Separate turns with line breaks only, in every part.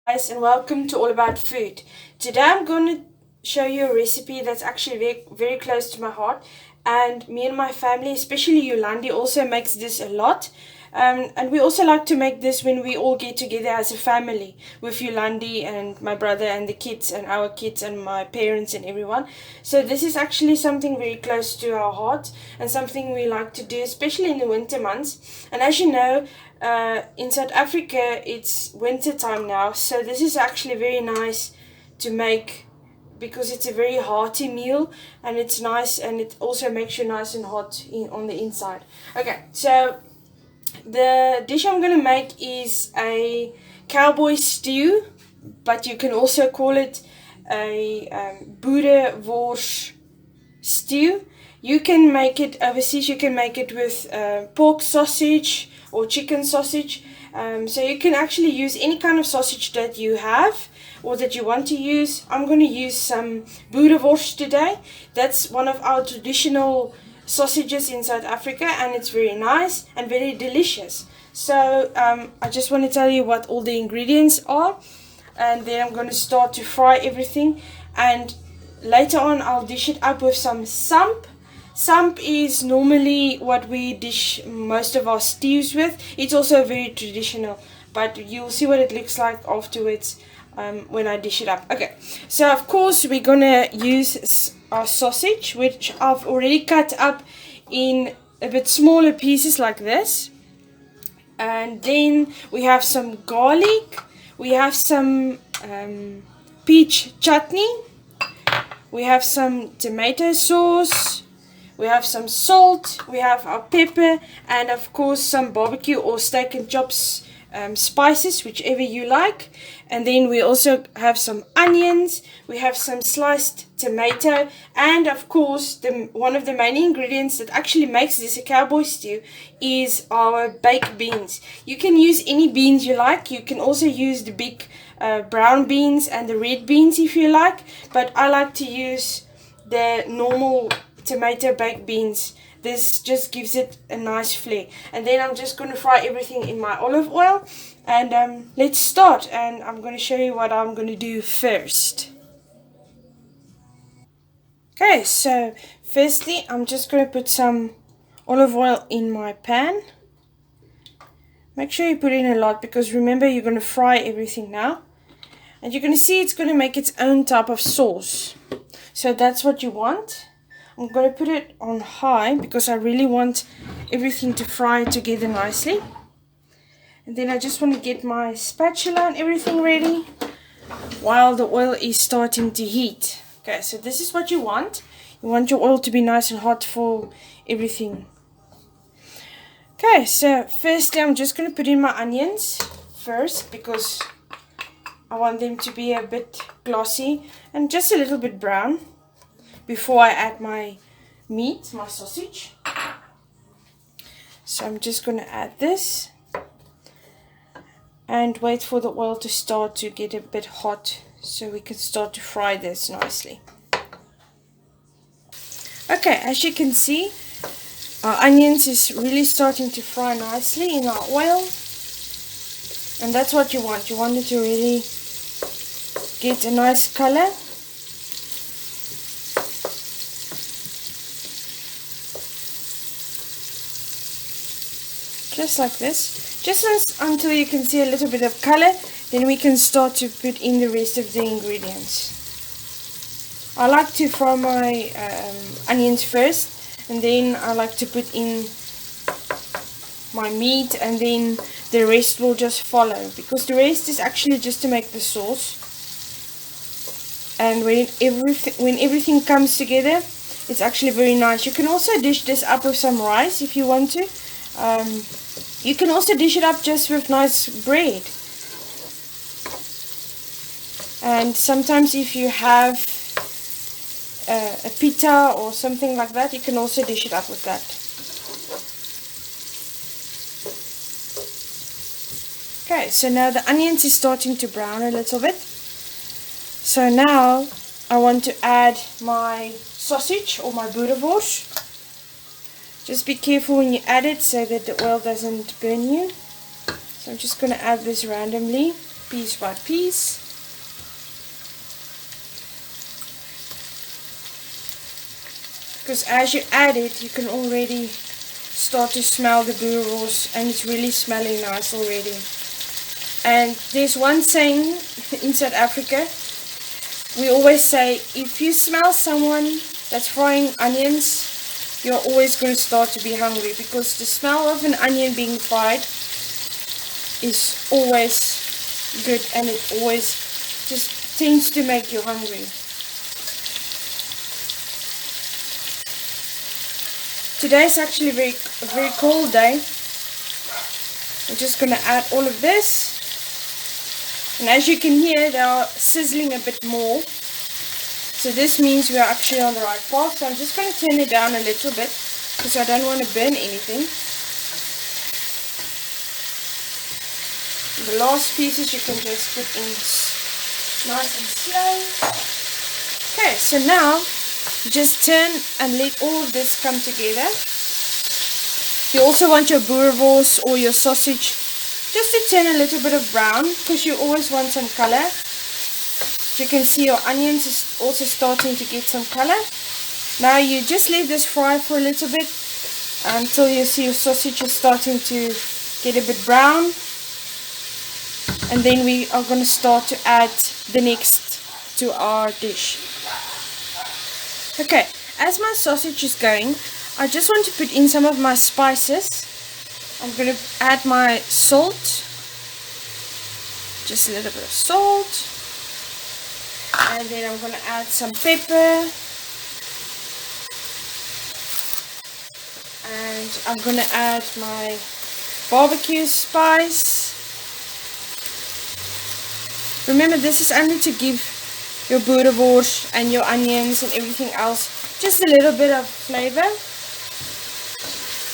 Guys, and welcome to All About Food. Today I'm going to show you a recipe that's actually very close to my heart, and me and my family, especially Yolandi, also makes this a lot. And we also like to make this when we all get together as a family with Yolandi and my brother and the kids and our kids and my parents and everyone. So this is actually something very close to our heart and something we like to do, especially in the winter months. And as you know, in South Africa it's winter time now, so this is actually very nice to make because it's a very hearty meal and it's nice, and it also makes you nice and hot on the inside. Okay, so the dish I'm going to make is a cowboy stew, but you can also call it a Boerewors stew. You can make it overseas, you can make it with pork sausage or chicken sausage. So you can actually use any kind of sausage that you have or that you want to use. I'm going to use some Boerewors today. That's one of our traditional sausages in South Africa, and it's very nice and very delicious. So I just want to tell you what all the ingredients are, and then I'm going to start to fry everything, and later on I'll dish it up with some samp. Samp is normally what we dish most of our stews with. It's also very traditional, but you'll see what it looks like afterwards when I dish it up. Okay, so of course we're gonna use our sausage, which I've already cut up in a bit smaller pieces like this. And then we have some garlic, we have some peach chutney, we have some tomato sauce, we have some salt, we have our pepper, and of course some barbecue or steak and chops spices, whichever you like. And then we also have some onions, we have some sliced tomato, and of course one of the main ingredients that actually makes this a cowboy stew is our baked beans. You can use any beans you like. You can also use the big brown beans and the red beans if you like, but I like to use the normal tomato baked beans. This just gives it a nice flair. And then I'm just going to fry everything in my olive oil, and let's start. And I'm going to show you what I'm going to do first. Okay, so firstly I'm just going to put some olive oil in my pan. Make sure you put in a lot, because remember, you're going to fry everything now, and you're going to see it's going to make its own type of sauce. So that's what you want. I'm going to put it on high because I really want everything to fry together nicely. And then I just want to get my spatula and everything ready while the oil is starting to heat. Okay, so this is what you want. You want your oil to be nice and hot for everything. Okay, so firstly I'm just going to put in my onions first, because I want them to be a bit glossy and just a little bit brown before I add my meat, my sausage. So I'm just going to add this and wait for the oil to start to get a bit hot so we can start to fry this nicely. Okay, as you can see, our onions is really starting to fry nicely in our oil, and that's what you want. You want it to really get a nice color. Just like this, just until you can see a little bit of color. Then we can start to put in the rest of the ingredients. I like to fry my onions first, and then I like to put in my meat, and then the rest will just follow, because the rest is actually just to make the sauce. And when everything comes together, it's actually very nice. You can also dish this up with some rice if you want to. You can also dish it up just with nice bread. And sometimes if you have a pita or something like that, you can also dish it up with that. Okay, so now the onions is starting to brown a little bit. So now I want to add my sausage or my Boerewors. Just be careful when you add it so that the oil doesn't burn you. So I'm just going to add this randomly. piece by piece. Because as you add it, you can already start to smell the boerewors, and it's really smelling nice already. And there's one saying in South Africa, we always say, if you smell someone that's frying onions, you're always going to start to be hungry, because the smell of an onion being fried is always good, and it always just tends to make you hungry. Today's actually a very cold day. We're just going to add all of this. And as you can hear, they are sizzling a bit more. So this means we are actually on the right path. So I'm just going to turn it down a little bit, because I don't want to burn anything. The last pieces you can just put in nice and slow. Okay, so now just turn and let all of this come together. You also want your boerewors or your sausage just to turn a little bit of brown, because you always want some color. You can see your onions is also starting to get some color. Now you just let this fry for a little bit until you see your sausage is starting to get a bit brown. And then we are going to start to add the next to our dish. Okay, as my sausage is going, I just want to put in some of my spices. I'm going to add my salt, just a little bit of salt, and then I'm going to add some pepper, and I'm going to add my barbecue spice. Remember, this is only to give your boerewors and your onions and everything else just a little bit of flavor.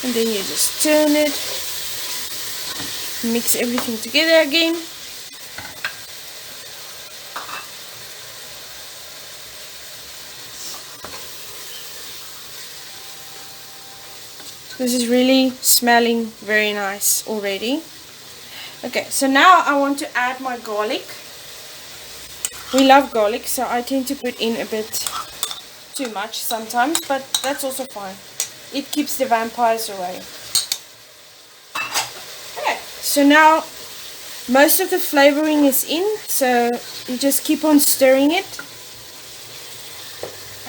And then you just turn it, mix everything together again. This is really smelling very nice already. Okay, so now I want to add my garlic. We love garlic, so I tend to put in a bit too much sometimes, but that's also fine. It keeps the vampires away. Okay, so now most of the flavoring is in, so you just keep on stirring it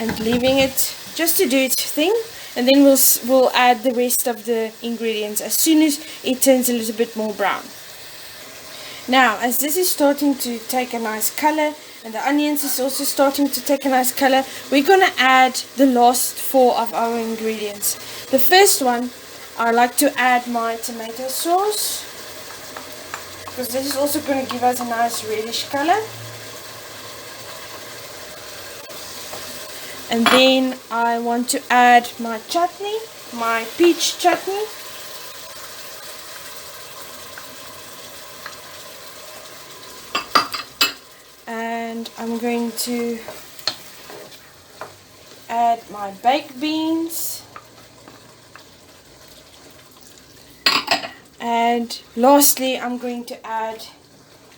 and leaving it just to do its thing, and then we'll add the rest of the ingredients as soon as it turns a little bit more brown. Now, as this is starting to take a nice color, and the onions is also starting to take a nice color, we're going to add the last 4 of our ingredients. The first one, I like to add my tomato sauce, because this is also going to give us a nice reddish color. And then I want to add my chutney, my peach chutney. And I'm going to add my baked beans. And lastly, I'm going to add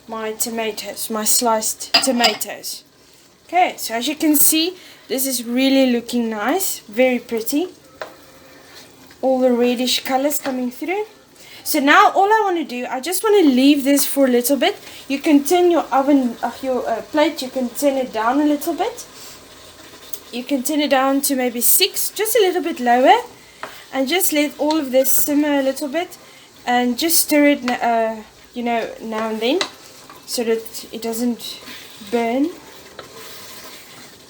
my tomatoes, my sliced tomatoes. Okay, so as you can see, this is really looking nice, very pretty. All the reddish colors coming through. So now all I want to do, I just want to leave this for a little bit. You can turn your oven, your plate, you can turn it down a little bit. You can turn it down to maybe 6, just a little bit lower. And just let all of this simmer a little bit. And just stir it, you know, now and then, so that it doesn't burn.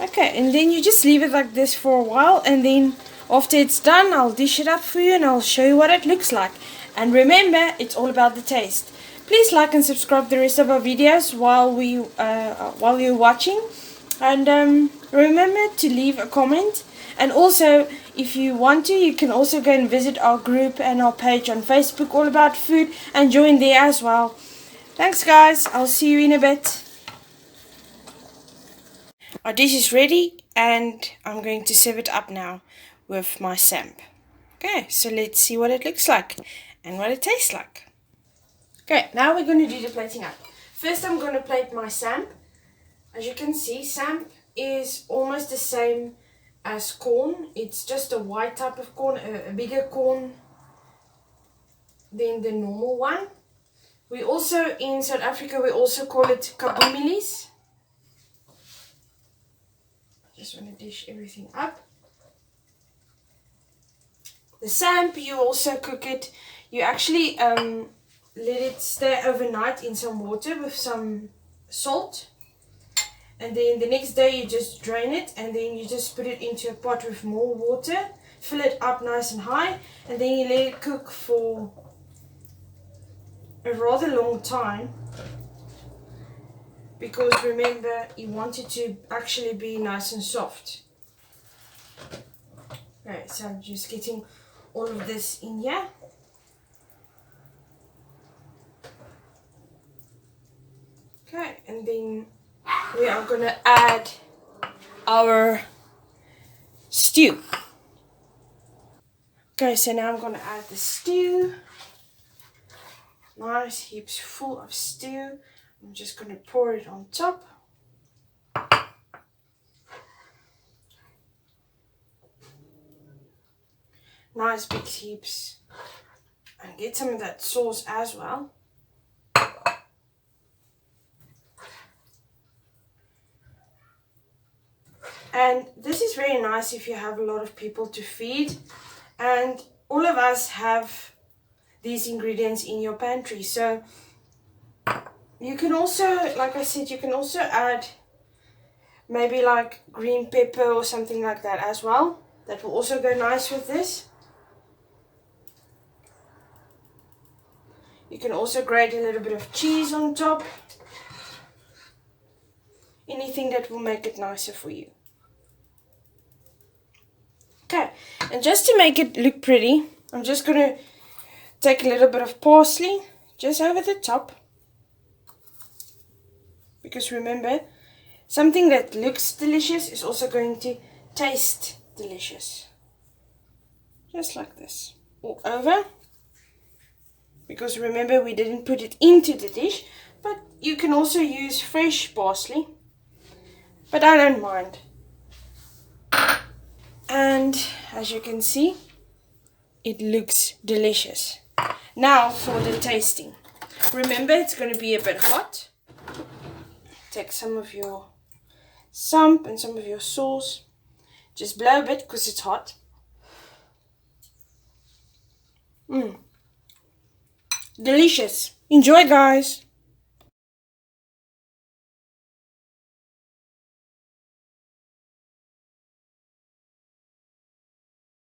Okay, and then you just leave it like this for a while, and then after it's done, I'll dish it up for you and I'll show you what it looks like. And remember, it's all about the taste. Please like and subscribe the rest of our videos while you're watching. And remember to leave a comment. And also, if you want to, you can also go and visit our group and our page on Facebook, All About Food, and join there as well. Thanks guys, I'll see you in a bit. Our dish is ready, and I'm going to serve it up now with my samp. Okay, so let's see what it looks like and what it tastes like. Okay, now we're going to do the plating up. First I'm going to plate my samp. As you can see, samp is almost the same as corn. It's just a white type of corn, a bigger corn than the normal one. We also, in South Africa, we also call it kaboomilies. Just want to dish everything up. The samp, you also cook it. You actually let it stay overnight in some water with some salt. And then the next day you just drain it, and then you just put it into a pot with more water. Fill it up nice and high, and then you let it cook for a rather long time. Because remember, you want it to actually be nice and soft. Right, so I'm just getting all of this in here. Okay, and then we are going to add our stew. Okay, so now I'm going to add the stew. Nice heaps full of stew. I'm just going to pour it on top. Nice big heaps. And get some of that sauce as well. And this is very nice if you have a lot of people to feed. And all of us have these ingredients in your pantry. So you can also, like I said, you can also add maybe like green pepper or something like that as well. That will also go nice with this. You can also grate a little bit of cheese on top. Anything that will make it nicer for you. Okay, and just to make it look pretty, I'm just going to take a little bit of parsley just over the top. Because remember, something that looks delicious is also going to taste delicious. Just like this. All over. Because remember, we didn't put it into the dish. But you can also use fresh parsley. But I don't mind. And as you can see, it looks delicious. Now for the tasting. Remember, it's going to be a bit hot. Take some of your samp and some of your sauce. Just blow a bit because it's hot. Delicious. Enjoy, guys.